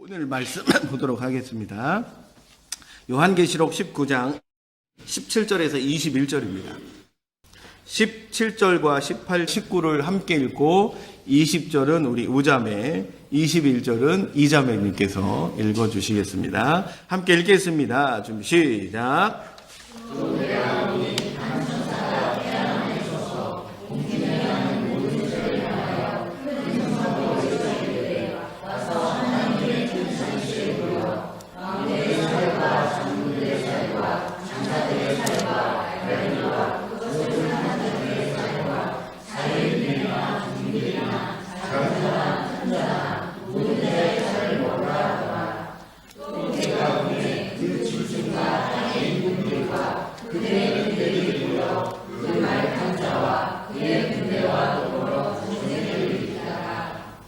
오늘 말씀 보도록 하겠습니다. 요한계시록 19장 17절에서 21절입니다. 17절과 18, 19를 함께 읽고 20절은 우리 우자매, 21절은 이자매님께서 읽어주시겠습니다. 함께 읽겠습니다. 준비 시작.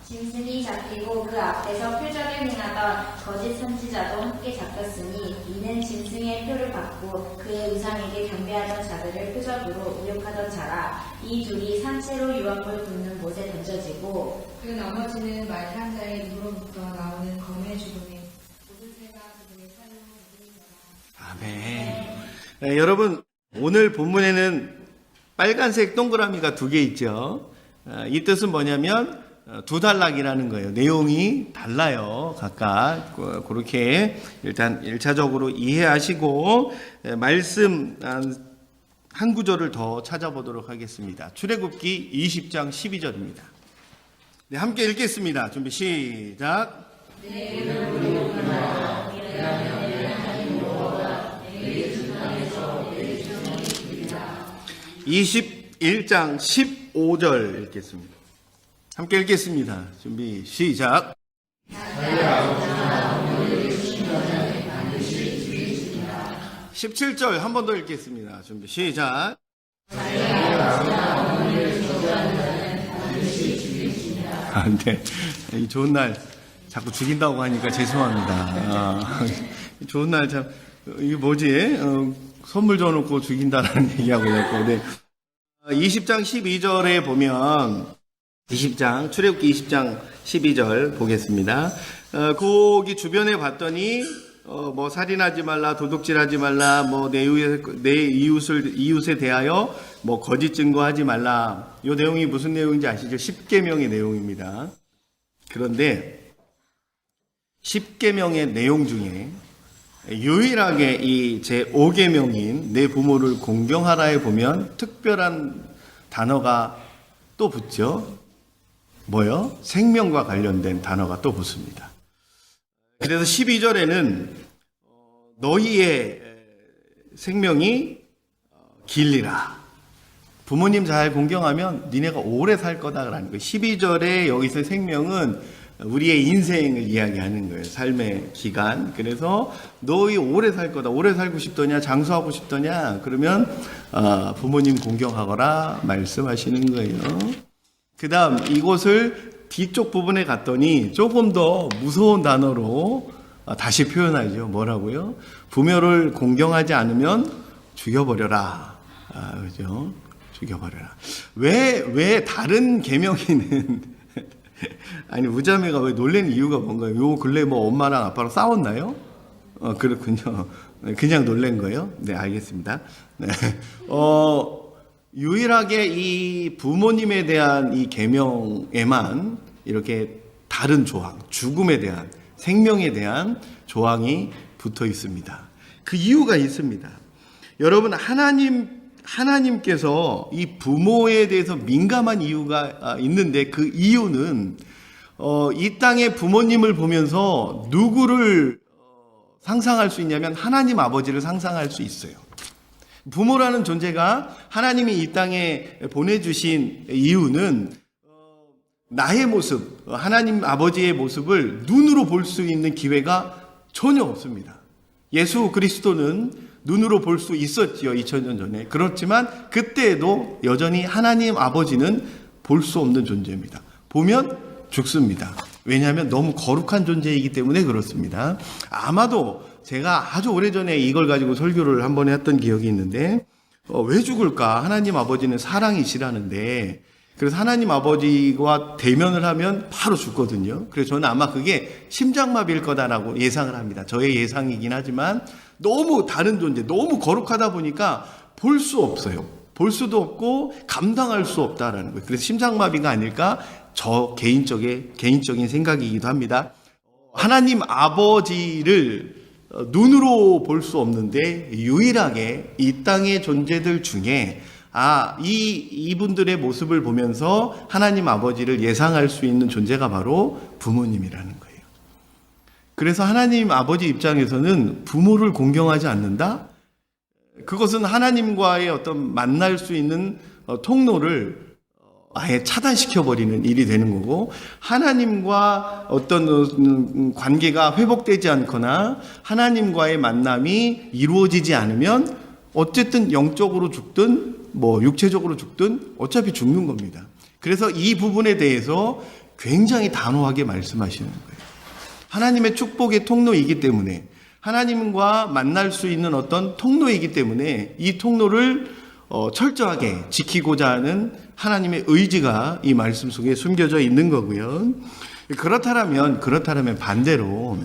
짐승이 잡히고 그 앞에서 표적을 행하던 거짓 선지자도 함께 잡혔으니 이는 짐승의 표를 받고 그의 우상에게 경배하던 자들을 표적으로 모욕하던 자라. 이 둘이 산채로 유황물 붓는 못에 던져지고 그 나머지는 말 탄 자의 입으로부터 나오는 검의 죽음에 모든 새가 그들의 살로 먹으리라. 아멘. 여러분, 오늘 본문에는 빨간색 동그라미가 2개 있죠. 이 뜻은 뭐냐면 두 단락이라는 거예요. 내용이 달라요. 각각. 그렇게 일단 1차적으로 이해하시고 말씀 한 구절을 더 찾아보도록 하겠습니다. 출애굽기 20장 12절입니다. 네, 함께 읽겠습니다. 준비 시작. 21장 15절 읽겠습니다. 함께 읽겠습니다. 준비 시작. 17절 한 번 더 읽겠습니다. 준비 시작. 네. 이 좋은 날 자꾸 죽인다고 하니까 죄송합니다. 좋은 날 참, 이게 뭐지? 선물 줘놓고 죽인다라는 얘기하고 있고, 네. 20장 12절에 보면, 출애굽기 20장 12절 보겠습니다. 거기 주변에 봤더니, 뭐, 살인하지 말라, 도둑질하지 말라, 뭐, 내 이웃에 대하여, 뭐, 거짓 증거하지 말라. 이 내용이 무슨 내용인지 아시죠? 10계명의 내용입니다. 그런데, 10계명의 내용 중에, 유일하게 이 제5계명인 내 부모를 공경하라에 보면 특별한 단어가 또 붙죠. 뭐요? 생명과 관련된 단어가 또 붙습니다. 그래서 12절에는 너희의 생명이 길리라. 부모님 잘 공경하면 니네가 오래 살 거다라는 거예요. 12절에 여기서 생명은 우리의 인생을 이야기하는 거예요. 삶의 기간. 그래서 너희 오래 살 거다. 오래 살고 싶더냐? 장수하고 싶더냐? 그러면 부모님 공경하거라 말씀하시는 거예요. 그 다음 이곳을 뒤쪽 부분에 갔더니 조금 더 무서운 단어로 다시 표현하죠. 뭐라고요? 부모를 공경하지 않으면 죽여버려라. 그죠? 죽여버려라. 왜 다른 계명에는 아니, 우자매가 왜 놀라는 이유가 뭔가요? 요 근래 뭐 엄마랑 아빠랑 싸웠나요? 그렇군요. 그냥 놀란 거예요? 네, 알겠습니다. 네. 유일하게 이 부모님에 대한 이 계명에만 이렇게 다른 조항, 죽음에 대한, 생명에 대한 조항이 붙어 있습니다. 그 이유가 있습니다. 여러분, 하나님께서 이 부모에 대해서 민감한 이유가 있는데 그 이유는 이 땅의 부모님을 보면서 누구를 상상할 수 있냐면 하나님 아버지를 상상할 수 있어요. 부모라는 존재가 하나님이 이 땅에 보내주신 이유는 나의 모습, 하나님 아버지의 모습을 눈으로 볼 수 있는 기회가 전혀 없습니다. 예수 그리스도는 눈으로 볼 수 있었지요. 2000년 전에. 그렇지만 그때에도 여전히 하나님 아버지는 볼 수 없는 존재입니다. 보면 죽습니다. 왜냐하면 너무 거룩한 존재이기 때문에 그렇습니다. 아마도 제가 아주 오래전에 이걸 가지고 설교를 한번 했던 기억이 있는데 왜 죽을까? 하나님 아버지는 사랑이시라는데 그래서 하나님 아버지와 대면을 하면 바로 죽거든요. 그래서 저는 아마 그게 심장마비일 거다라고 예상을 합니다. 저의 예상이긴 하지만 너무 다른 존재, 너무 거룩하다 보니까 볼 수 없어요. 볼 수도 없고 감당할 수 없다라는 거예요. 그래서 심장마비가 아닐까 저 개인적인 생각이기도 합니다. 하나님 아버지를 눈으로 볼 수 없는데 유일하게 이 땅의 존재들 중에 이분들의 모습을 보면서 하나님 아버지를 예상할 수 있는 존재가 바로 부모님이라는 거예요. 그래서 하나님 아버지 입장에서는 부모를 공경하지 않는다? 그것은 하나님과의 어떤 만날 수 있는 통로를 아예 차단시켜버리는 일이 되는 거고, 하나님과 어떤 관계가 회복되지 않거나 하나님과의 만남이 이루어지지 않으면 어쨌든 영적으로 죽든 육체적으로 죽든 어차피 죽는 겁니다. 그래서 이 부분에 대해서 굉장히 단호하게 말씀하시는 거예요. 하나님의 축복의 통로이기 때문에, 하나님과 만날 수 있는 어떤 통로이기 때문에 이 통로를 철저하게 지키고자 하는 하나님의 의지가 이 말씀 속에 숨겨져 있는 거고요. 그렇다면 반대로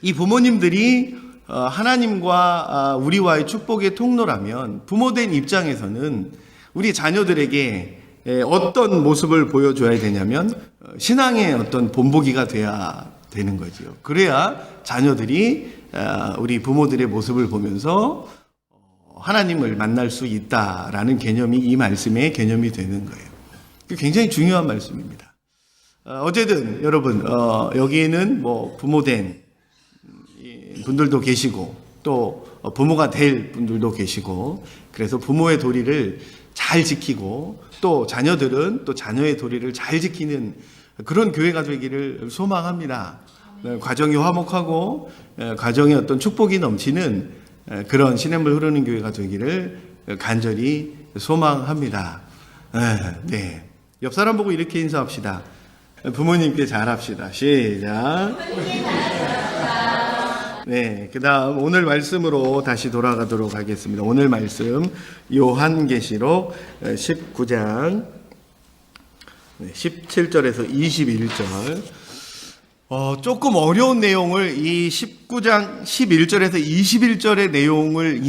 이 부모님들이 하나님과 우리와의 축복의 통로라면 부모된 입장에서는 우리 자녀들에게 어떤 모습을 보여줘야 되냐면 신앙의 어떤 본보기가 돼야 되는 거죠. 그래야 자녀들이 우리 부모들의 모습을 보면서 하나님을 만날 수 있다라는 개념이 이 말씀의 개념이 되는 거예요. 굉장히 중요한 말씀입니다. 어쨌든 여러분 여기에는 부모된 분들도 계시고 또 부모가 될 분들도 계시고, 그래서 부모의 도리를 잘 지키고 또 자녀들은 또 자녀의 도리를 잘 지키는 그런 교회가 되기를 소망합니다. 가정이 화목하고 가정에 어떤 축복이 넘치는 그런 시냇물 흐르는 교회가 되기를 간절히 소망합니다. 네. 옆 사람 보고 이렇게 인사합시다. 부모님께 잘합시다. 시작. 네, 그 다음 오늘 말씀으로 다시 돌아가도록 하겠습니다. 오늘 말씀 요한계시록 19장 17절에서 21절. 조금 어려운 내용을 이 19장 11절에서 21절의 내용을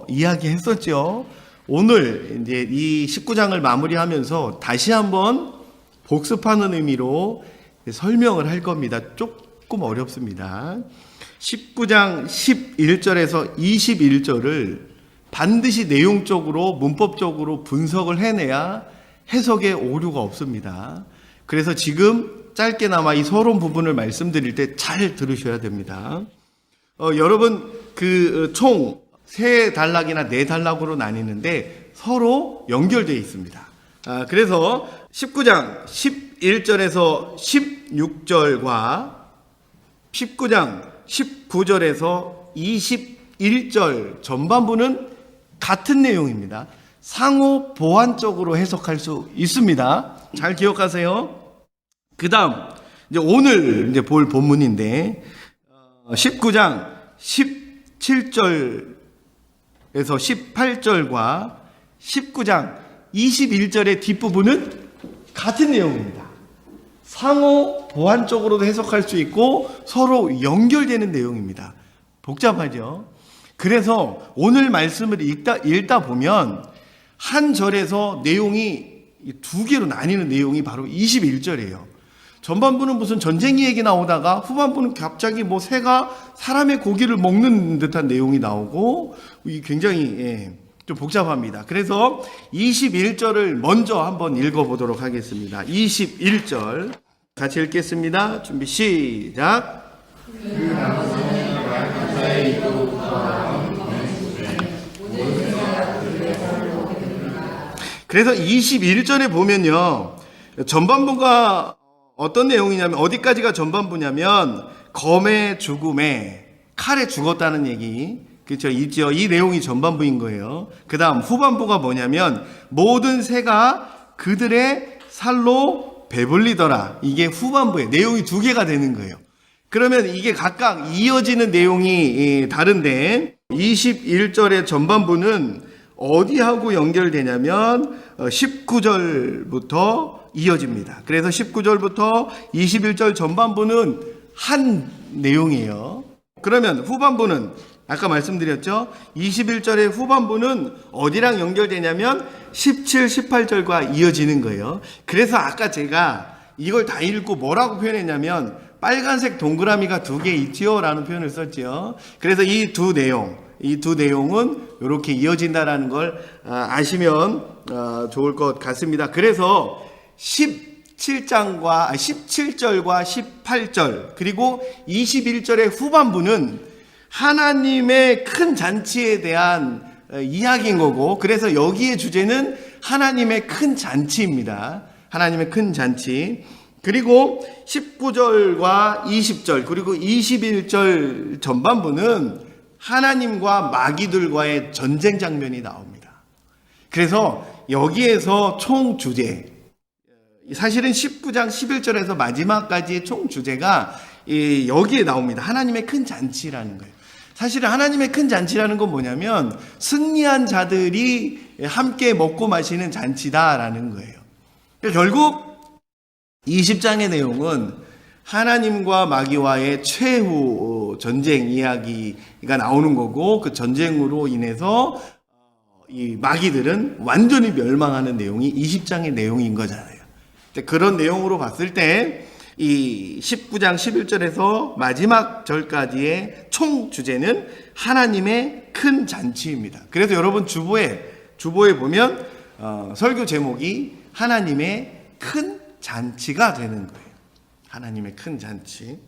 이야기했었죠. 오늘 이제 이 19장을 마무리하면서 다시 한번 복습하는 의미로 설명을 할 겁니다. 조금 어렵습니다. 19장 11절에서 21절을 반드시 내용적으로 문법적으로 분석을 해내야 해석에 오류가 없습니다. 그래서 지금 짧게나마 이 서론 부분을 말씀드릴 때 잘 들으셔야 됩니다. 여러분 총 3단락이나 4단락으로 나뉘는데 서로 연결되어 있습니다. 그래서 19장 11절에서 16절과 19장 19절에서 21절 전반부는 같은 내용입니다. 상호 보완적으로 해석할 수 있습니다. 잘 기억하세요. 그 다음, 오늘 볼 본문인데, 19장 17절에서 18절과 19장 21절의 뒷부분은 같은 내용입니다. 상호 보완적으로도 해석할 수 있고 서로 연결되는 내용입니다. 복잡하죠? 그래서 오늘 말씀을 읽다 보면 한 절에서 내용이 2개로 나뉘는 내용이 바로 21절이에요. 전반부는 무슨 전쟁 얘기 나오다가 후반부는 갑자기 새가 사람의 고기를 먹는 듯한 내용이 나오고 굉장히 좀 복잡합니다. 그래서 21절을 먼저 한번 읽어보도록 하겠습니다. 21절 같이 읽겠습니다. 준비 시작. 그래서 21절에 보면요, 전반부가 어떤 내용이냐면, 어디까지가 전반부냐면 검의 죽음에 칼에 죽었다는 얘기, 그렇죠? 있죠. 이 내용이 전반부인 거예요. 그 다음 후반부가 뭐냐면 모든 새가 그들의 살로 배불리더라. 이게 후반부에 내용이 2개가 되는 거예요. 그러면 이게 각각 이어지는 내용이 다른데 21절의 전반부는 어디하고 연결되냐면 19절부터 이어집니다. 그래서 19절부터 21절 전반부는 한 내용이에요. 그러면 후반부는 아까 말씀드렸죠. 21절의 후반부는 어디랑 연결되냐면 17, 18절과 이어지는 거예요. 그래서 아까 제가 이걸 다 읽고 뭐라고 표현했냐면 빨간색 동그라미가 2개 있지요 라는 표현을 썼지요. 그래서 이 두 내용은 이렇게 이어진다라는 걸 아시면 좋을 것 같습니다. 그래서 17절과 18절 그리고 21절의 후반부는 하나님의 큰 잔치에 대한 이야기인 거고, 그래서 여기에 주제는 하나님의 큰 잔치입니다. 하나님의 큰 잔치. 그리고 19절과 20절 그리고 21절 전반부는 하나님과 마귀들과의 전쟁 장면이 나옵니다. 그래서 여기에서 총 주제, 사실은 19장 11절에서 마지막까지의 총 주제가 여기에 나옵니다. 하나님의 큰 잔치라는 거예요. 사실은 하나님의 큰 잔치라는 건 뭐냐면 승리한 자들이 함께 먹고 마시는 잔치다라는 거예요. 결국 20장의 내용은 하나님과 마귀와의 최후 전쟁 이야기가 나오는 거고, 그 전쟁으로 인해서 이 마귀들은 완전히 멸망하는 내용이 20장의 내용인 거잖아요. 그런 내용으로 봤을 때 이 19장 11절에서 마지막 절까지의 총 주제는 하나님의 큰 잔치입니다. 그래서 여러분 주보에 보면 설교 제목이 하나님의 큰 잔치가 되는 거예요. 하나님의 큰 잔치.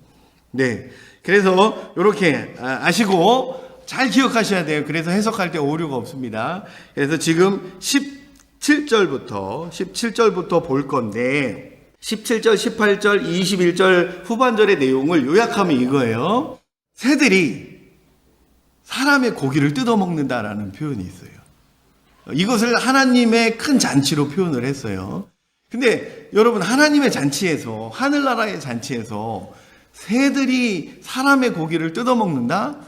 네. 그래서 이렇게 아시고 잘 기억하셔야 돼요. 그래서 해석할 때 오류가 없습니다. 그래서 지금 17절부터 볼 건데, 17절, 18절, 21절 후반절의 내용을 요약하면 이거예요. 새들이 사람의 고기를 뜯어먹는다라는 표현이 있어요. 이것을 하나님의 큰 잔치로 표현을 했어요. 근데 여러분, 하나님의 잔치에서, 하늘나라의 잔치에서 새들이 사람의 고기를 뜯어먹는다?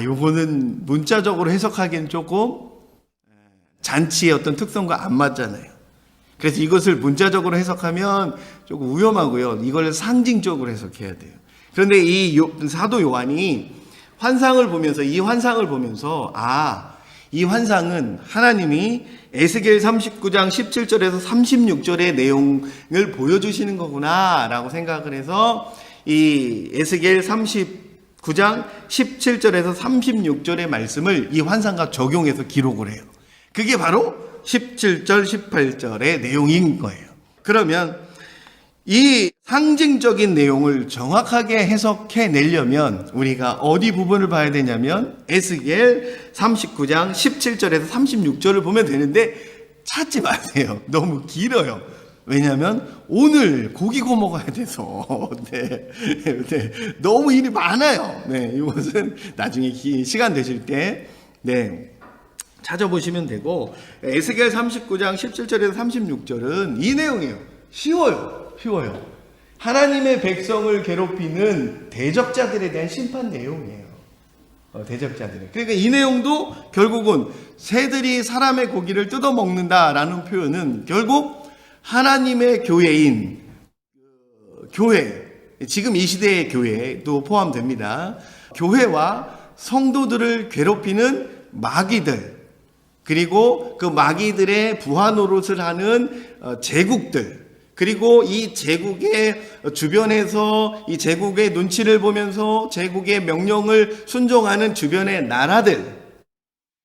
요거는 문자적으로 해석하기엔 조금 잔치의 어떤 특성과 안 맞잖아요. 그래서 이것을 문자적으로 해석하면 조금 위험하고요. 이걸 상징적으로 해석해야 돼요. 그런데 이 사도 요한이 환상을 보면서, 이 환상은 하나님이 에스겔 39장 17절에서 36절의 내용을 보여주시는 거구나 라고 생각을 해서 이 에스겔 39장 17절에서 36절의 말씀을 이 환상과 적용해서 기록을 해요. 그게 바로 17절, 18절의 내용인 거예요. 그러면 이 상징적인 내용을 정확하게 해석해 내려면 우리가 어디 부분을 봐야 되냐면 에스겔 39장 17절에서 36절을 보면 되는데 찾지 마세요. 너무 길어요. 왜냐하면 오늘 고기 구워 먹어야 돼서 너무 일이 많아요. 이것은 나중에 시간 되실 때 찾아보시면 되고, 에스겔 39장 17절에서 36절은 이 내용이에요. 쉬워요. 하나님의 백성을 괴롭히는 대적자들에 대한 심판 내용이에요. 대적자들. 그러니까 이 내용도 결국은 새들이 사람의 고기를 뜯어먹는다라는 표현은 결국 하나님의 교회인 교회, 지금 이 시대의 교회도 포함됩니다. 교회와 성도들을 괴롭히는 마귀들, 그리고 그 마귀들의 부하 노릇을 하는 제국들, 그리고 이 제국의 주변에서 이 제국의 눈치를 보면서 제국의 명령을 순종하는 주변의 나라들,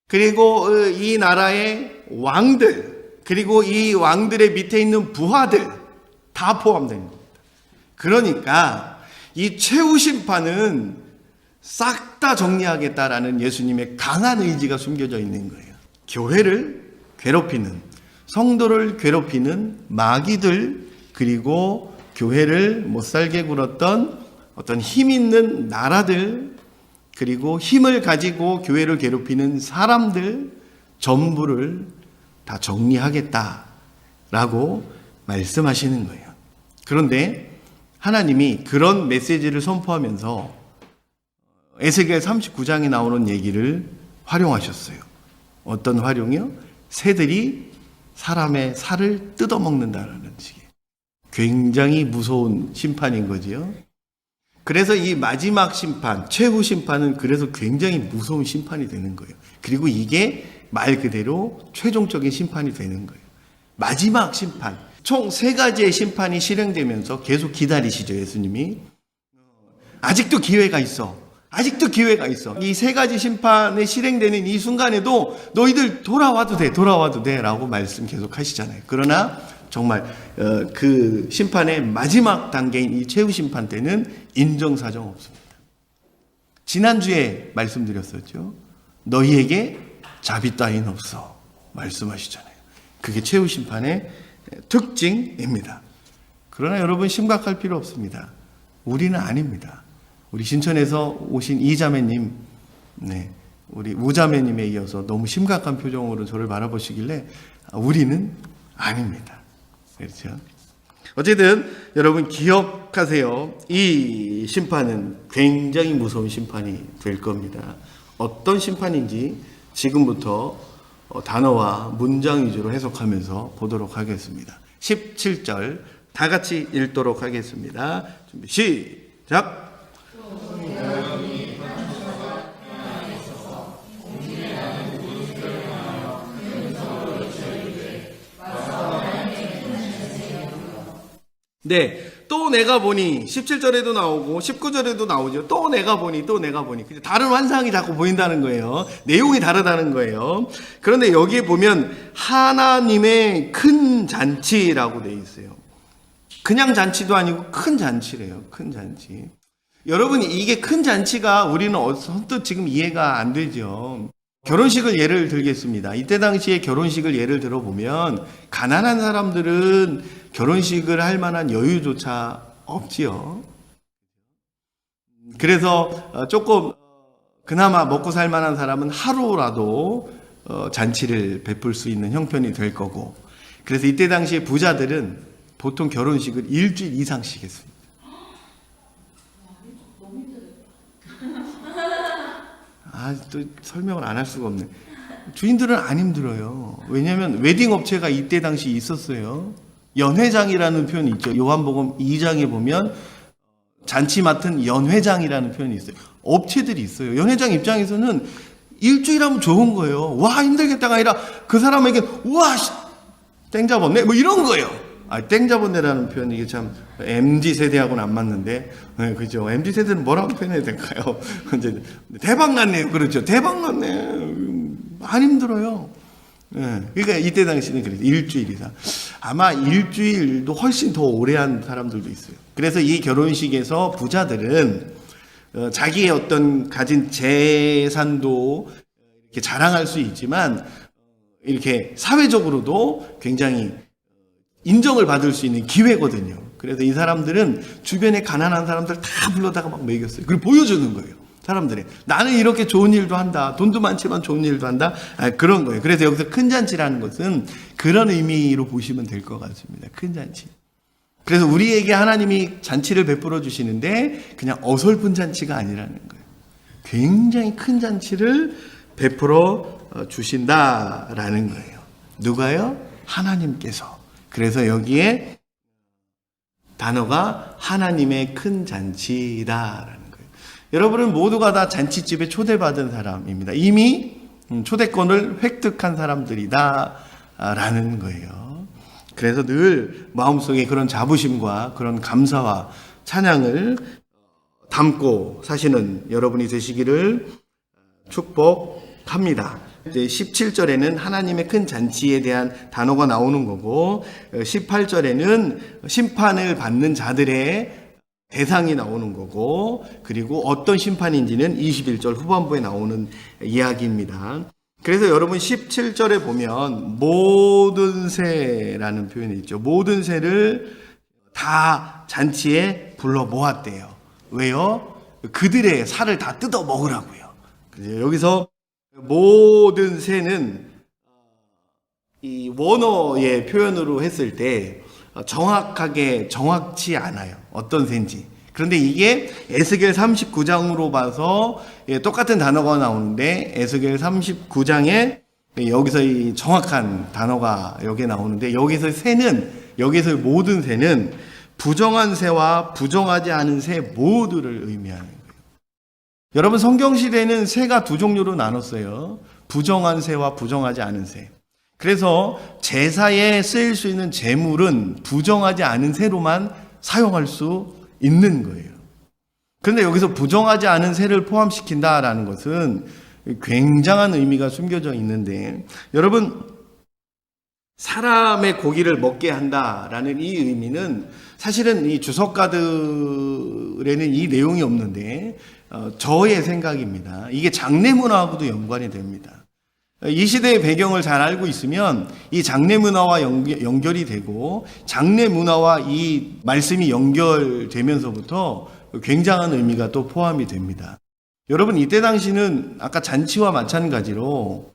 그리고 이 나라의 왕들, 그리고 이 왕들의 밑에 있는 부하들 다 포함된 겁니다. 그러니까 이 최후 심판은 싹 다 정리하겠다라는 예수님의 강한 의지가 숨겨져 있는 거예요. 교회를 괴롭히는, 성도를 괴롭히는 마귀들, 그리고 교회를 못살게 굴었던 어떤 힘 있는 나라들, 그리고 힘을 가지고 교회를 괴롭히는 사람들 전부를 다 정리하겠다라고 말씀하시는 거예요. 그런데 하나님이 그런 메시지를 선포하면서 에스겔 39장에 나오는 얘기를 활용하셨어요. 어떤 활용이요? 새들이 사람의 살을 뜯어먹는다라는 식의 굉장히 무서운 심판인 거지요. 그래서 이 마지막 심판, 최후 심판은 그래서 굉장히 무서운 심판이 되는 거예요. 그리고 이게 말 그대로 최종적인 심판이 되는 거예요. 마지막 심판. 총 3가지의 심판이 실행되면서 계속 기다리시죠, 예수님이. 아직도 기회가 있어. 아직도 기회가 있어. 이 3가지 심판이 실행되는 이 순간에도 너희들 돌아와도 돼 라고 말씀 계속 하시잖아요. 그러나 정말 그 심판의 마지막 단계인 이 최후 심판 때는 인정사정 없습니다. 지난주에 말씀드렸었죠. 너희에게 자비 따윈 없어 말씀하시잖아요. 그게 최후 심판의 특징입니다. 그러나 여러분 심각할 필요 없습니다. 우리는 아닙니다. 우리 신천에서 오신 이자매님, 우리 우자매님에 이어서 너무 심각한 표정으로 저를 바라보시길래 우리는 아닙니다. 그렇죠? 어쨌든 여러분 기억하세요. 이 심판은 굉장히 무서운 심판이 될 겁니다. 어떤 심판인지 지금부터 단어와 문장 위주로 해석하면서 보도록 하겠습니다. 17절 다 같이 읽도록 하겠습니다. 준비 시작. 네, 또 내가 보니 17절에도 나오고 19절에도 나오죠. 또 내가 보니 다른 환상이 자꾸 보인다는 거예요. 내용이 다르다는 거예요. 그런데 여기에 보면 하나님의 큰 잔치라고 되어 있어요. 그냥 잔치도 아니고 큰 잔치래요. 큰 잔치. 여러분 이게 큰 잔치가 우리는 선뜻 지금 이해가 안 되죠. 결혼식을 예를 들겠습니다. 이때 당시에 결혼식을 예를 들어보면 가난한 사람들은 결혼식을 할 만한 여유조차 없지요. 그래서 조금 그나마 먹고 살 만한 사람은 하루라도 잔치를 베풀 수 있는 형편이 될 거고, 그래서 이때 당시에 부자들은 보통 결혼식을 일주일 이상씩 했습니다. 또 설명을 안 할 수가 없네. 주인들은 안 힘들어요. 왜냐하면 웨딩 업체가 이때 당시 있었어요. 연회장이라는 표현이 있죠. 요한복음 2장에 보면 잔치 맡은 연회장이라는 표현이 있어요. 업체들이 있어요. 연회장 입장에서는 일주일 하면 좋은 거예요. 와 힘들겠다가 아니라 그 사람에게 우와 땡 잡았네 뭐 이런 거예요. 땡 잡았네라는 표현 이게 참 MZ 세대하고는 안 맞는데, 네, 그죠? MZ 세대는 뭐라고 표현해야 될까요? 이제 대박 났네요. 그렇죠? 대박 났네. 안 힘들어요. 네, 그러니까 이때 당시는 그래서 일주일 이상. 아마 일주일도 훨씬 더 오래 한 사람들도 있어요. 그래서 이 결혼식에서 부자들은 자기의 어떤 가진 재산도 이렇게 자랑할 수 있지만 이렇게 사회적으로도 굉장히 인정을 받을 수 있는 기회거든요. 그래서 이 사람들은 주변에 가난한 사람들 다 불러다가 막 먹였어요. 그리고 보여주는 거예요. 사람들이 나는 이렇게 좋은 일도 한다. 돈도 많지만 좋은 일도 한다. 그런 거예요. 그래서 여기서 큰 잔치라는 것은 그런 의미로 보시면 될 것 같습니다. 큰 잔치. 그래서 우리에게 하나님이 잔치를 베풀어 주시는데 그냥 어설픈 잔치가 아니라는 거예요. 굉장히 큰 잔치를 베풀어 주신다라는 거예요. 누가요? 하나님께서. 그래서 여기에 단어가 하나님의 큰 잔치다라는 거예요. 여러분은 모두가 다 잔치집에 초대받은 사람입니다. 이미 초대권을 획득한 사람들이다라는 거예요. 그래서 늘 마음속에 그런 자부심과 그런 감사와 찬양을 담고 사시는 여러분이 되시기를 축복합니다. 이제 17절에는 하나님의 큰 잔치에 대한 단어가 나오는 거고 18절에는 심판을 받는 자들의 대상이 나오는 거고 그리고 어떤 심판인지는 21절 후반부에 나오는 이야기입니다. 그래서 여러분 17절에 보면 모든 새라는 표현이 있죠. 모든 새를 다 잔치에 불러 모았대요. 왜요? 그들의 살을 다 뜯어 먹으라고요. 여기서 모든 새는 이 원어의 표현으로 했을 때 정확치 않아요. 어떤 새인지. 그런데 이게 에스겔 39장으로 봐서 똑같은 단어가 나오는데 에스겔 39장에 여기서 이 정확한 단어가 여기에 나오는데, 여기서 새는, 여기서 모든 새는 부정한 새와 부정하지 않은 새 모두를 의미하는 거예요. 여러분, 성경시대에는 새가 두 종류로 나눴어요. 부정한 새와 부정하지 않은 새. 그래서 제사에 쓰일 수 있는 제물은 부정하지 않은 새로만 사용할 수 있는 거예요. 그런데 여기서 부정하지 않은 새를 포함시킨다라는 것은 굉장한 의미가 숨겨져 있는데, 여러분, 사람의 고기를 먹게 한다라는 이 의미는 사실은 이 주석가들에는 이 내용이 없는데, 저의 생각입니다. 이게 장례 문화하고도 연관이 됩니다. 이 시대의 배경을 잘 알고 있으면 이 장례 문화와 연결이 되고, 장례 문화와 이 말씀이 연결되면서부터 굉장한 의미가 또 포함이 됩니다. 여러분, 이때 당시는 아까 잔치와 마찬가지로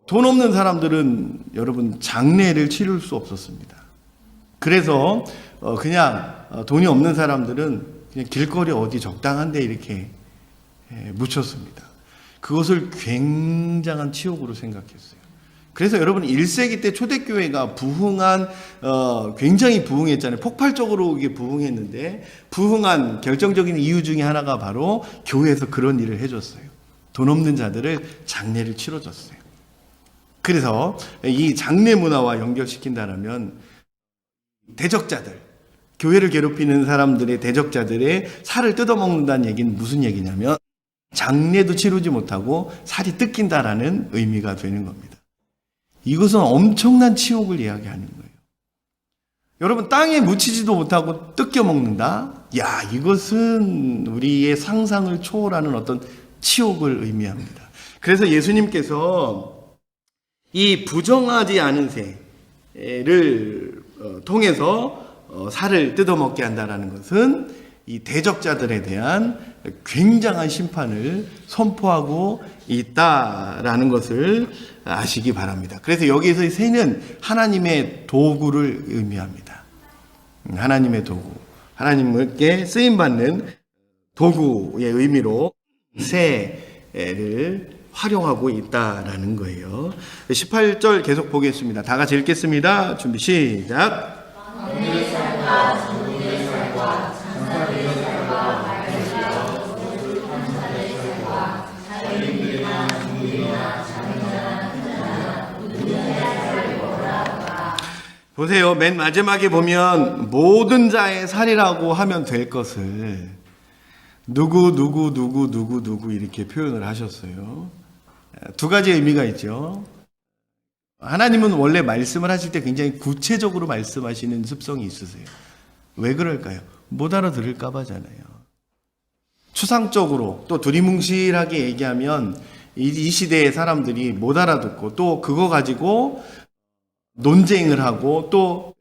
돈 없는 사람들은 여러분 장례를 치를 수 없었습니다. 그래서 그냥 돈이 없는 사람들은 그냥 길거리 어디 적당한 데 이렇게 묻혔습니다. 그것을 굉장한 치욕으로 생각했어요. 그래서 여러분 1세기 때 초대교회가 부흥한 굉장히 부흥했잖아요. 폭발적으로 이게 부흥했는데, 부흥한 결정적인 이유 중에 하나가 바로 교회에서 그런 일을 해줬어요. 돈 없는 자들을 장례를 치러줬어요. 그래서 이 장례 문화와 연결시킨다면 대적자들, 교회를 괴롭히는 사람들의 대적자들의 살을 뜯어먹는다는 얘기는 무슨 얘기냐면 장례도 치르지 못하고 살이 뜯긴다라는 의미가 되는 겁니다. 이것은 엄청난 치욕을 이야기하는 거예요. 여러분, 땅에 묻히지도 못하고 뜯겨 먹는다? 야, 이것은 우리의 상상을 초월하는 어떤 치욕을 의미합니다. 그래서 예수님께서 이 부정하지 않은 새를 통해서 살을 뜯어먹게 한다는 것은 이 대적자들에 대한 굉장한 심판을 선포하고 있다라는 것을 아시기 바랍니다. 그래서 여기에서의 새는 하나님의 도구를 의미합니다. 하나님의 도구, 하나님께 쓰임받는 도구의 의미로 새를 활용하고 있다라는 거예요. 18절 계속 보겠습니다. 다 같이 읽겠습니다. 준비 시작. 보세요. 맨 마지막에 보면 모든 자의 살이라고 하면 될 것을 누구 이렇게 표현을 하셨어요. 두 가지 의미가 있죠. 하나님은 원래 말씀을 하실 때 굉장히 구체적으로 말씀하시는 습성이 있으세요. 왜 그럴까요? 못 알아들을까 봐잖아요. 추상적으로 또 두리뭉실하게 얘기하면 이 시대의 사람들이 못 알아듣고, 또 그거 가지고 논쟁을 하고, 또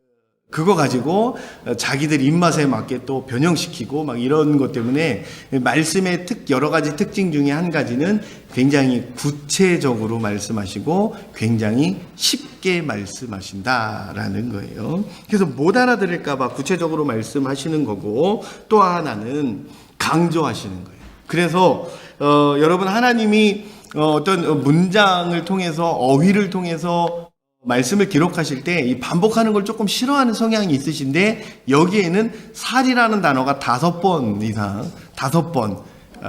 그거 가지고 자기들 입맛에 맞게 또 변형시키고 막 이런 것 때문에 말씀의 여러 가지 특징 중에 한 가지는 굉장히 구체적으로 말씀하시고 굉장히 쉽게 말씀하신다라는 거예요. 그래서 못 알아들을까 봐 구체적으로 말씀하시는 거고, 또 하나는 강조하시는 거예요. 그래서 여러분, 하나님이 어떤 문장을 통해서, 어휘를 통해서 말씀을 기록하실 때 이 반복하는 걸 조금 싫어하는 성향이 있으신데, 여기에는 살이라는 단어가 5번 이상, 5번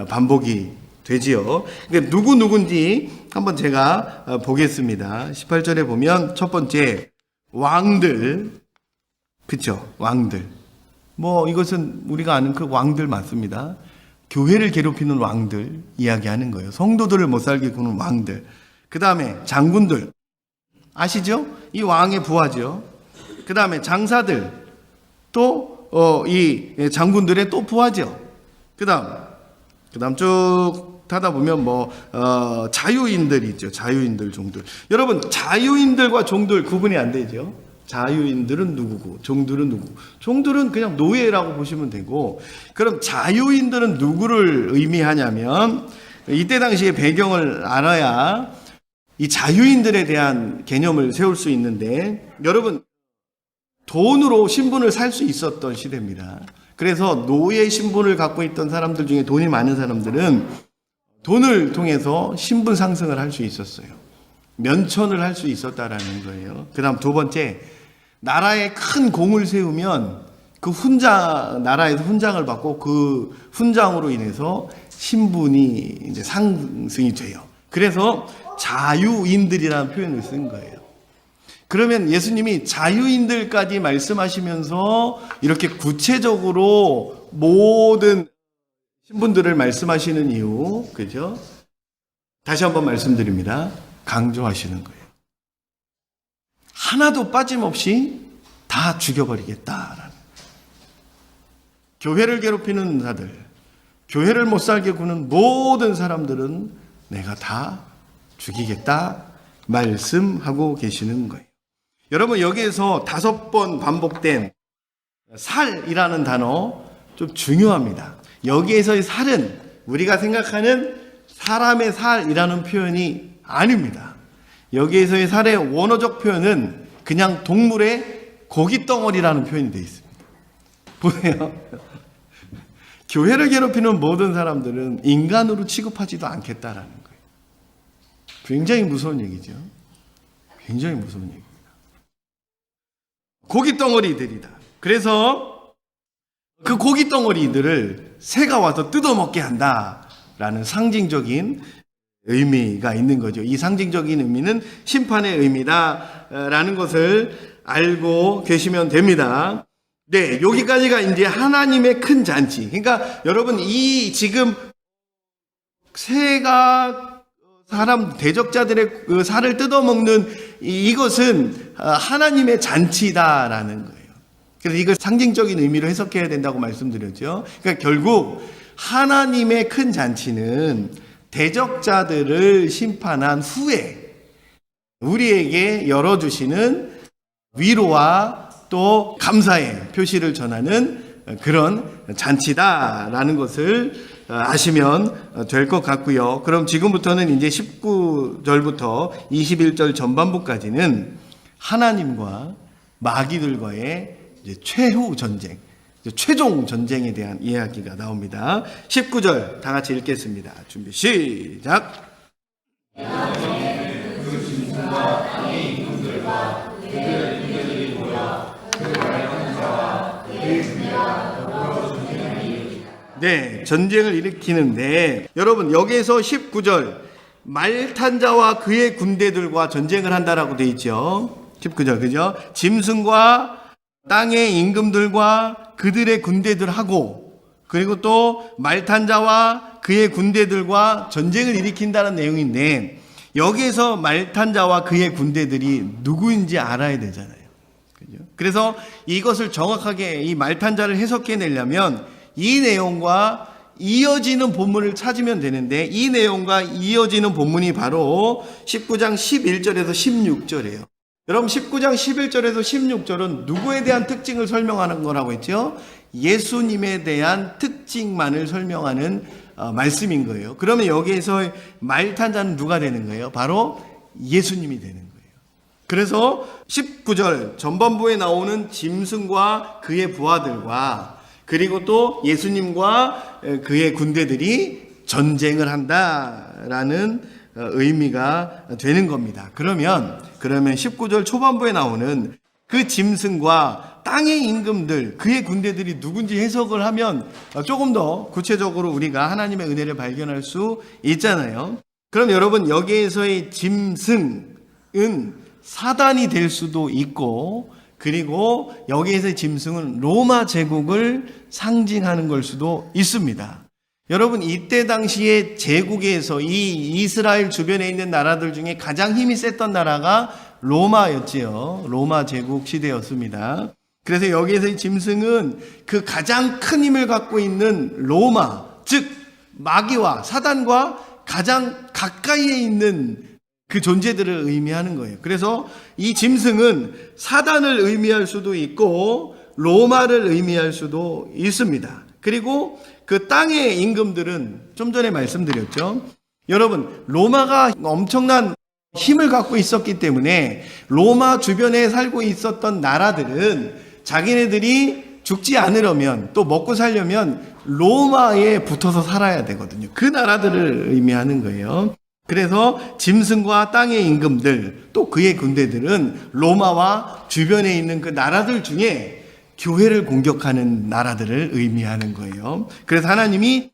반복이 되지요. 그러니까 누군지 한번 제가 보겠습니다. 18절에 보면 첫 번째, 왕들. 그쵸? 왕들. 뭐 이것은 우리가 아는 그 왕들 맞습니다. 교회를 괴롭히는 왕들 이야기하는 거예요. 성도들을 못 살게 구는 왕들. 그 다음에 장군들. 아시죠? 이 왕의 부하죠. 그 다음에 장사들, 또 이 장군들의 또 부하죠. 그 다음 쭉 타다 보면 자유인들 있죠. 자유인들, 종들. 여러분, 자유인들과 종들 구분이 안 되죠. 자유인들은 누구고 종들은 누구고. 종들은 그냥 노예라고 보시면 되고, 그럼 자유인들은 누구를 의미하냐면, 이때 당시의 배경을 알아야 이 자유인들에 대한 개념을 세울 수 있는데, 여러분, 돈으로 신분을 살 수 있었던 시대입니다. 그래서 노예 신분을 갖고 있던 사람들 중에 돈이 많은 사람들은 돈을 통해서 신분 상승을 할 수 있었어요. 면천을 할 수 있었다라는 거예요. 그 다음 두 번째, 나라에 큰 공을 세우면 그 나라에서 훈장을 받고 그 훈장으로 인해서 신분이 이제 상승이 돼요. 그래서 자유인들이라는 표현을 쓴 거예요. 그러면 예수님이 자유인들까지 말씀하시면서 이렇게 구체적으로 모든 신분들을 말씀하시는 이유, 그죠? 다시 한번 말씀드립니다. 강조하시는 거예요. 하나도 빠짐없이 다 죽여버리겠다라는. 교회를 괴롭히는 자들, 교회를 못 살게 구는 모든 사람들은 내가 다 죽이겠다 말씀하고 계시는 거예요. 여러분, 여기에서 5번 반복된 살이라는 단어 좀 중요합니다. 여기에서의 살은 우리가 생각하는 사람의 살이라는 표현이 아닙니다. 여기에서의 살의 원어적 표현은 그냥 동물의 고깃덩어리라는 표현이 되어 있습니다. 보세요. 교회를 괴롭히는 모든 사람들은 인간으로 취급하지도 않겠다라는 거예요. 굉장히 무서운 얘기죠. 굉장히 무서운 얘기입니다. 고깃덩어리들이다. 그래서 그 고깃덩어리들을 새가 와서 뜯어먹게 한다라는 상징적인 의미가 있는 거죠. 이 상징적인 의미는 심판의 의미다라는 것을 알고 계시면 됩니다. 네, 여기까지가 이제 하나님의 큰 잔치. 그러니까 여러분, 이 지금 새가 사람 대적자들의 그 살을 뜯어먹는 이것은 하나님의 잔치다라는 거예요. 그래서 이걸 상징적인 의미로 해석해야 된다고 말씀드렸죠. 그러니까 결국 하나님의 큰 잔치는 대적자들을 심판한 후에 우리에게 열어주시는 위로와 또 감사의 표시를 전하는 그런 잔치다라는 것을 아시면 될 것 같고요. 그럼 지금부터는 이제 19절부터 21절 전반부까지는 하나님과 마귀들과의 이제 최후 전쟁, 최종 전쟁에 대한 이야기가 나옵니다. 19절 다 같이 읽겠습니다. 준비 시작. 네, 전쟁을 일으키는데 여러분, 여기에서 19절 말탄 자와 그의 군대들과 전쟁을 한다라고 되어 있죠. 19절, 그죠? 짐승과 땅의 임금들과 그들의 군대들하고, 그리고 또 말탄 자와 그의 군대들과 전쟁을 일으킨다는 내용인데, 여기에서 말탄 자와 그의 군대들이 누구인지 알아야 되잖아요. 그죠? 그래서 이것을 정확하게 이 말탄 자를 해석해 내려면 이 내용과 이어지는 본문을 찾으면 되는데, 이 내용과 이어지는 본문이 바로 19장 11절에서 16절이에요. 여러분, 19장 11절에서 16절은 누구에 대한 특징을 설명하는 거라고 했죠? 예수님에 대한 특징만을 설명하는 말씀인 거예요. 그러면 여기에서 말탄 자는 누가 되는 거예요? 바로 예수님이 되는 거예요. 그래서 19절 전반부에 나오는 짐승과 그의 부하들과 그리고 또 예수님과 그의 군대들이 전쟁을 한다라는 의미가 되는 겁니다. 그러면 19절 초반부에 나오는 그 짐승과 땅의 임금들, 그의 군대들이 누군지 해석을 하면 조금 더 구체적으로 우리가 하나님의 은혜를 발견할 수 있잖아요. 그럼 여러분, 여기에서의 짐승은 사단이 될 수도 있고, 그리고 여기에서의 짐승은 로마 제국을 상징하는 걸 수도 있습니다. 여러분, 이때 당시에 제국에서 이 이스라엘 주변에 있는 나라들 중에 가장 힘이 셌던 나라가 로마였지요. 로마 제국 시대였습니다. 그래서 여기에서의 짐승은 그 가장 큰 힘을 갖고 있는 로마, 즉 마귀와 사단과 가장 가까이에 있는 그 존재들을 의미하는 거예요. 그래서 이 짐승은 사단을 의미할 수도 있고 로마를 의미할 수도 있습니다. 그리고 그 땅의 임금들은 좀 전에 말씀드렸죠. 여러분, 로마가 엄청난 힘을 갖고 있었기 때문에 로마 주변에 살고 있었던 나라들은 자기네들이 죽지 않으려면, 또 먹고 살려면 로마에 붙어서 살아야 되거든요. 그 나라들을 의미하는 거예요. 그래서 짐승과 땅의 임금들 또 그의 군대들은 로마와 주변에 있는 그 나라들 중에 교회를 공격하는 나라들을 의미하는 거예요. 그래서 하나님이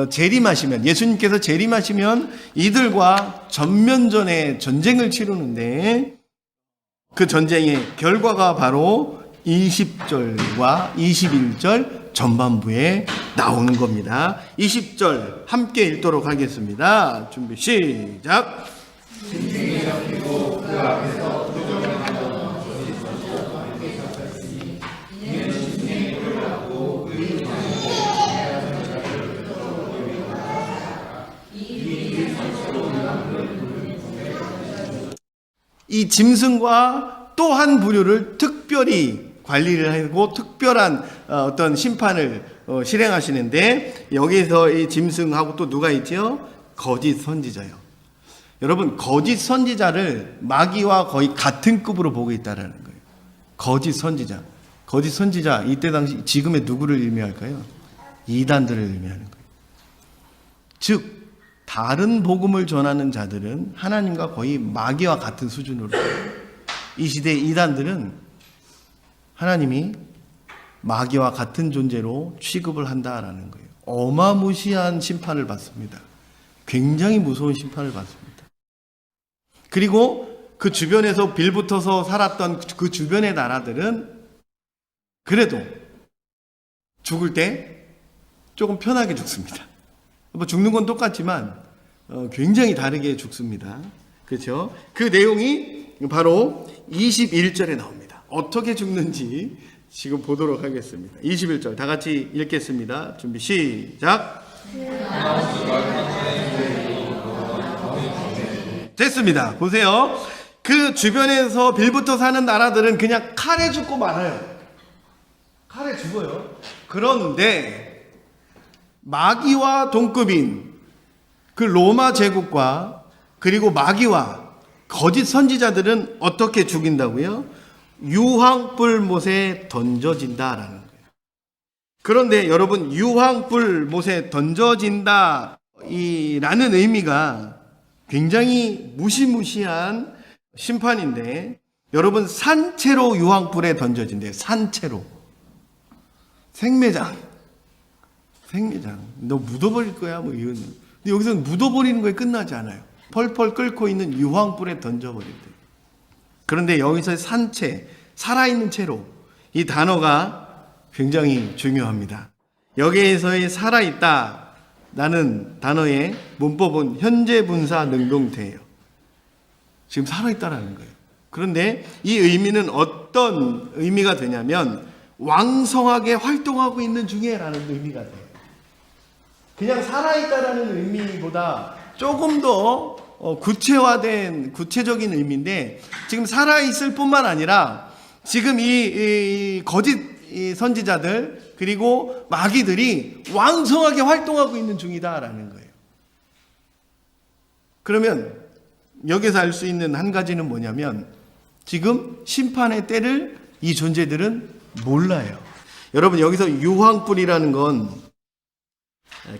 재림하시면, 예수님께서 재림하시면 이들과 전면전의 전쟁을 치르는데 그 전쟁의 결과가 바로 20절과 21절 전반부에 나오는 겁니다. 20절 함께 읽도록 하겠습니다. 준비 시작. 이 짐승과 또 한 부류를 특별히 관리를 하고 특별한 어떤 심판을 실행하시는데 여기서 이 짐승하고 또 누가 있죠? 거짓 선지자요. 여러분, 거짓 선지자를 마귀와 거의 같은 급으로 보고 있다라는 거예요. 거짓 선지자. 거짓 선지자, 이때 당시 지금의 누구를 의미할까요? 이단들을 의미하는 거예요. 즉 다른 복음을 전하는 자들은 하나님과 거의 마귀와 같은 수준으로, 이 시대의 이단들은 하나님이 마귀와 같은 존재로 취급을 한다라는 거예요. 어마무시한 심판을 받습니다. 굉장히 무서운 심판을 받습니다. 그리고 그 주변에서 빌붙어서 살았던 그 주변의 나라들은 그래도 죽을 때 조금 편하게 죽습니다. 뭐 죽는 건 똑같지만 굉장히 다르게 죽습니다. 그렇죠? 그 내용이 바로 21절에 나옵니다. 어떻게 죽는지 지금 보도록 하겠습니다. 21절 다 같이 읽겠습니다. 준비 시작. 됐습니다. 보세요. 그 주변에서 빌붙어 사는 나라들은 그냥 칼에 죽고 말아요. 칼에 죽어요. 그런데 마귀와 동급인 그 로마 제국과 그리고 마귀와 거짓 선지자들은 어떻게 죽인다고요? 유황불못에 던져진다라는 거예요. 그런데 여러분, 유황불못에 던져진다 라는 의미가 굉장히 무시무시한 심판인데, 여러분, 산채로 유황불에 던져진대요. 산채로. 생매장. 너 묻어버릴 거야, 뭐 이거는. 근데 여기서는 묻어버리는 거에 끝나지 않아요. 펄펄 끓고 있는 유황불에 던져버린대요. 그런데 여기서 산채, 살아있는 채로, 이 단어가 굉장히 중요합니다. 여기에서의 살아있다 라는 단어의 문법은 현재 분사 능동태예요. 지금 살아있다라는 거예요. 그런데 이 의미는 어떤 의미가 되냐면 왕성하게 활동하고 있는 중에라는 의미가 돼요. 그냥 살아있다라는 의미보다 조금 더 구체화된 구체적인 의미인데, 지금 살아있을 뿐만 아니라 지금 이 거짓 선지자들 그리고 마귀들이 왕성하게 활동하고 있는 중이다라는 거예요. 그러면 여기서 알 수 있는 한 가지는 뭐냐면 지금 심판의 때를 이 존재들은 몰라요. 여러분, 여기서 유황불이라는 건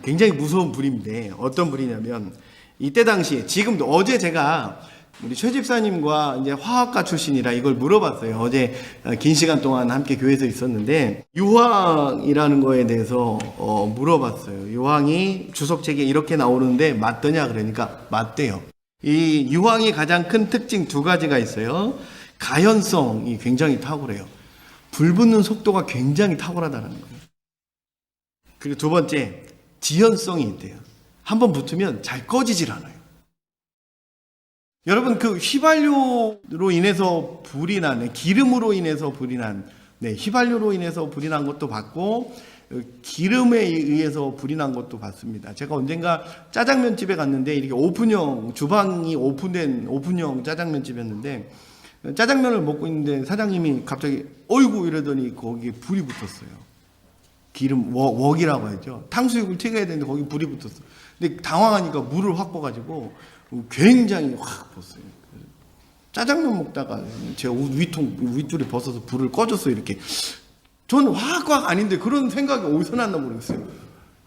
굉장히 무서운 불인데 어떤 불이냐면, 이때 당시에 지금도 어제 제가 우리 최 집사님과 이제 화학과 출신이라 이걸 물어봤어요. 어제 긴 시간 동안 함께 교회에서 있었는데 유황이라는 거에 대해서 물어봤어요. 유황이 주석책에 이렇게 나오는데 맞더냐 그러니까 맞대요. 이 유황이 가장 큰 특징 두 가지가 있어요. 가연성이 굉장히 탁월해요. 불 붙는 속도가 굉장히 탁월하다는 거예요. 그리고 두 번째, 지연성이 있대요. 한번 붙으면 잘 꺼지질 않아요. 여러분, 그 휘발유로 인해서 불이 난, 기름으로 인해서 불이 난, 휘발유로 인해서 불이 난 것도 봤고, 기름에 의해서 불이 난 것도 봤습니다. 제가 언젠가 짜장면 집에 갔는데 이렇게 오픈형, 주방이 오픈된 오픈형 짜장면 집이었는데, 짜장면을 먹고 있는데 사장님이 갑자기 어이구 이러더니 거기에 불이 붙었어요. 기름 웍이라고 하죠. 탕수육을 튀겨야 되는데 거기 불이 붙었어. 근데 당황하니까 물을 확 부어가지고 굉장히 확 부었어요. 짜장면 먹다가 제 윗줄이 벗어서 불을 꺼줬어요. 이렇게. 저는 화학과가 아닌데 그런 생각이 어디서 났나 모르겠어요.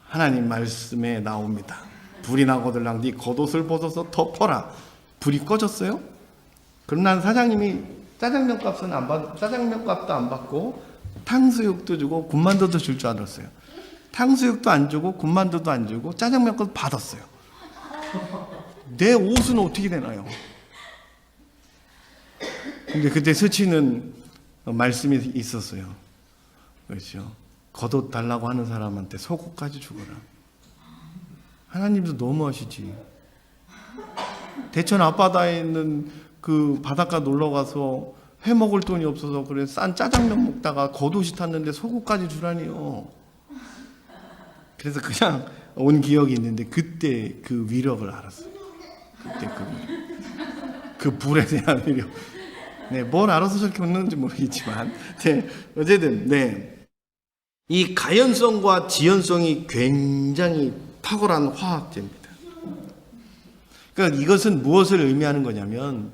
하나님 말씀에 나옵니다. 불이 나거들랑 네 겉옷을 벗어서 덮어라. 불이 꺼졌어요? 그럼 난 사장님이 짜장면 값도 안 받고 탕수육도 주고 군만두도 줄 줄 알았어요. 탕수육도 안 주고 군만두도 안 주고 짜장면 값 받았어요. 내 옷은 어떻게 되나요? 근데 그때 스치는 말씀이 있었어요. 그렇죠. 겉옷 달라고 하는 사람한테 속옷까지 주거라. 하나님도 너무하시지. 대천 앞바다에 있는 그 바닷가 놀러 가서 회 먹을 돈이 없어서 그래 싼 짜장면 먹다가 겉옷이 탔는데 속옷까지 주라니요. 그래서 그냥 온 기억이 있는데 그때 그 위력을 알았어요. 그때 그 불에 대한 위력. 네, 뭘 알아서 저렇게 웃는지 모르겠지만, 네, 어쨌든, 네. 이 가연성과 지연성이 굉장히 탁월한 화학제입니다. 그러니까 이것은 무엇을 의미하는 거냐면,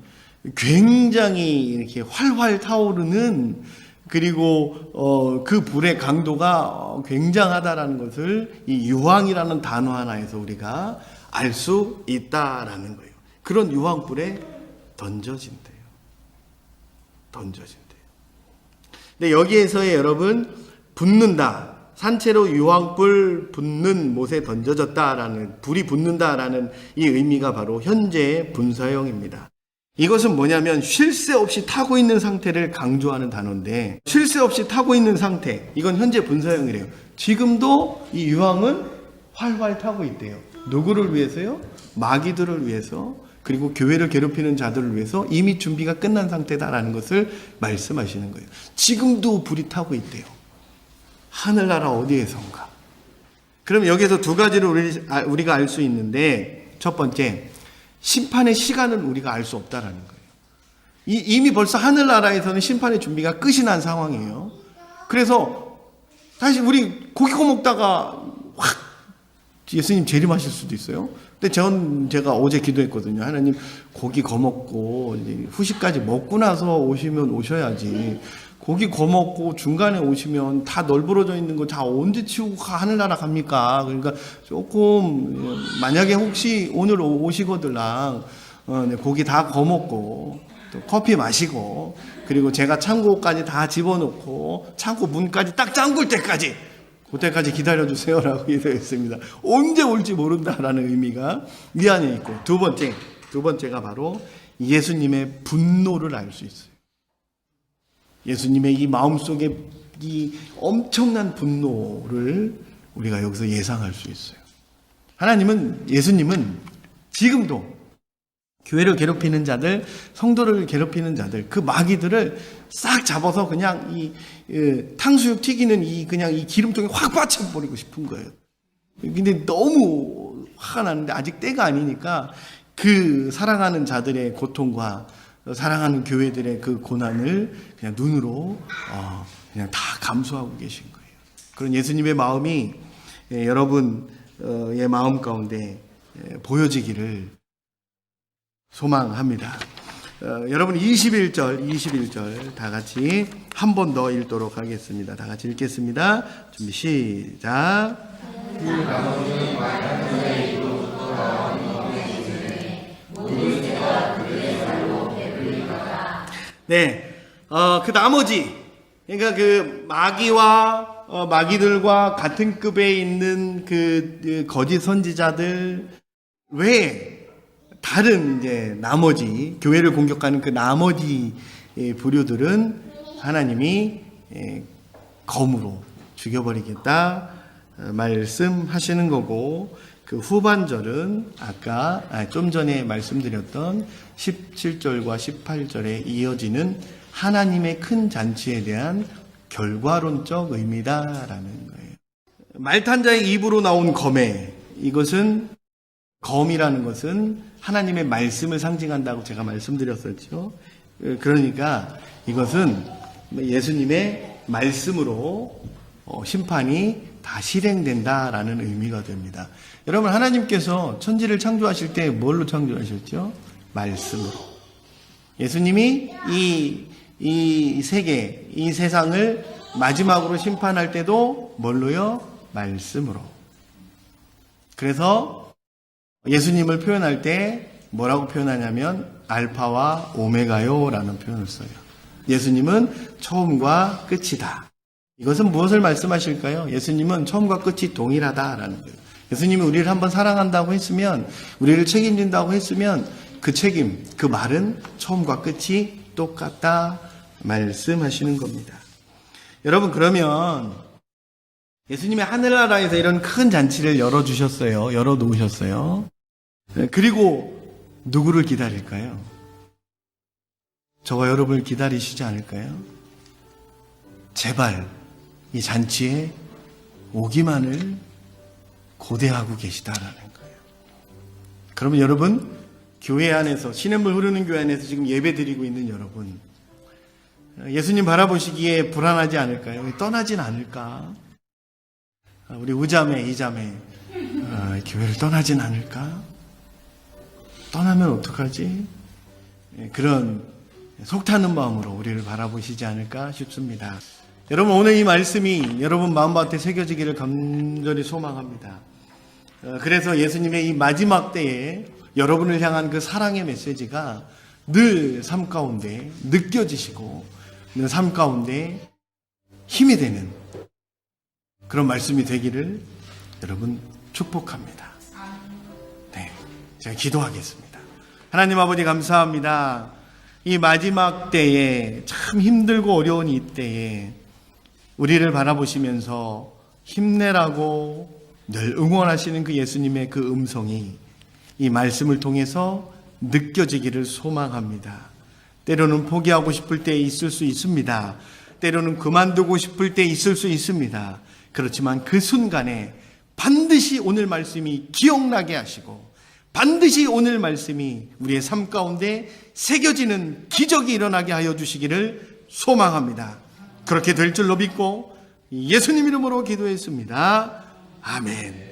굉장히 이렇게 활활 타오르는, 그리고, 그 불의 강도가 굉장하다라는 것을 이 유황이라는 단어 하나에서 우리가 알 수 있다라는 거예요. 그런 유황불에 던져진대요. 근데 여기에서의 여러분 붙는다. 산채로 유황불 붙는 못에 던져졌다라는 불이 붙는다라는 이 의미가 바로 현재의 분사형입니다. 이것은 뭐냐면 쉴 새 없이 타고 있는 상태를 강조하는 단어인데 쉴 새 없이 타고 있는 상태 이건 현재 분사형이래요. 지금도 이 유황은 활활 타고 있대요. 누구를 위해서요? 마귀들을 위해서 그리고 교회를 괴롭히는 자들을 위해서 이미 준비가 끝난 상태다라는 것을 말씀하시는 거예요. 지금도 불이 타고 있대요. 하늘나라 어디에선가. 그럼 여기서 두 가지를 우리가 알 수 있는데 첫 번째, 심판의 시간을 우리가 알 수 없다라는 거예요. 이미 벌써 하늘나라에서는 심판의 준비가 끝이 난 상황이에요. 그래서 사실 우리 고기 구워 먹다가 확 예수님 재림하실 수도 있어요. 근데 제가 어제 기도했거든요. 하나님 고기 거먹고 후식까지 먹고 나서 오시면 오셔야지. 고기 거먹고 중간에 오시면 다 널브러져 있는 거 다 언제 치우고 하늘나라 갑니까? 그러니까 조금 만약에 혹시 오늘 오시거들랑 고기 다 거먹고 또 커피 마시고 그리고 제가 창고까지 다 집어넣고 창고 문까지 딱 잠글 때까지 그때까지 기다려주세요라고 기도했습니다. 언제 올지 모른다라는 의미가 이 안에 있고 두 번째가 바로 예수님의 분노를 알 수 있어요. 예수님의 이 마음속에 이 엄청난 분노를 우리가 여기서 예상할 수 있어요. 예수님은 지금도 교회를 괴롭히는 자들, 성도를 괴롭히는 자들, 그 마귀들을 싹 잡아서 그냥 탕수육 튀기는 그냥 이 기름통에 확 받쳐버리고 싶은 거예요. 근데 너무 화가 나는데 아직 때가 아니니까 그 사랑하는 자들의 고통과 사랑하는 교회들의 그 고난을 그냥 눈으로 그냥 다 감수하고 계신 거예요. 그런 예수님의 마음이 여러분의 마음 가운데 보여지기를 소망합니다. 여러분 21절 다 같이 한 번 더 읽도록 하겠습니다. 다 같이 읽겠습니다. 준비 시작. 네, 그 나머지 그러니까 그 마귀와 마귀들과 같은 급에 있는 그 거짓 선지자들 외에 다른 이제 나머지 교회를 공격하는 그 나머지 부류들은 하나님이 검으로 죽여버리겠다 말씀하시는 거고 그 후반절은 아까 좀 전에 말씀드렸던 17절과 18절에 이어지는 하나님의 큰 잔치에 대한 결과론적 의미다라는 거예요. 말탄자의 입으로 나온 검에 이것은 검이라는 것은 하나님의 말씀을 상징한다고 제가 말씀드렸었죠. 그러니까 이것은 예수님의 말씀으로 심판이 다 실행된다라는 의미가 됩니다. 여러분 하나님께서 천지를 창조하실 때 뭘로 창조하셨죠? 말씀으로. 예수님이 이 세계, 이 세상을 마지막으로 심판할 때도 뭘로요? 말씀으로. 그래서 예수님을 표현할 때 뭐라고 표현하냐면 알파와 오메가요 라는 표현을 써요. 예수님은 처음과 끝이다. 이것은 무엇을 말씀하실까요? 예수님은 처음과 끝이 동일하다라는 거예요. 예수님이 우리를 한번 사랑한다고 했으면, 우리를 책임진다고 했으면 그 책임, 그 말은 처음과 끝이 똑같다 말씀하시는 겁니다. 여러분, 그러면 예수님의 하늘나라에서 이런 큰 잔치를 열어주셨어요. 열어놓으셨어요. 그리고 누구를 기다릴까요? 저와 여러분을 기다리시지 않을까요? 제발 이 잔치에 오기만을 고대하고 계시다라는 거예요. 그러면 여러분, 교회 안에서, 시냇물 흐르는 교회 안에서 지금 예배 드리고 있는 여러분, 예수님 바라보시기에 불안하지 않을까요? 떠나진 않을까? 우리 우자매, 이자매, 교회를 떠나진 않을까? 떠나면 어떡하지? 그런 속타는 마음으로 우리를 바라보시지 않을까 싶습니다. 여러분, 오늘 이 말씀이 여러분 마음밭에 새겨지기를 간절히 소망합니다. 그래서 예수님의 이 마지막 때에 여러분을 향한 그 사랑의 메시지가 늘 삶 가운데 느껴지시고, 늘 삶 가운데 힘이 되는 그런 말씀이 되기를 여러분 축복합니다. 네, 제가 기도하겠습니다. 하나님 아버지, 감사합니다. 이 마지막 때에, 참 힘들고 어려운 이 때에 우리를 바라보시면서 힘내라고 늘 응원하시는 그 예수님의 그 음성이 이 말씀을 통해서 느껴지기를 소망합니다. 때로는 포기하고 싶을 때 있을 수 있습니다. 때로는 그만두고 싶을 때 있을 수 있습니다. 그렇지만 그 순간에 반드시 오늘 말씀이 기억나게 하시고, 반드시 오늘 말씀이 우리의 삶 가운데 새겨지는 기적이 일어나게 하여 주시기를 소망합니다. 그렇게 될 줄로 믿고 예수님 이름으로 기도했습니다. 아멘.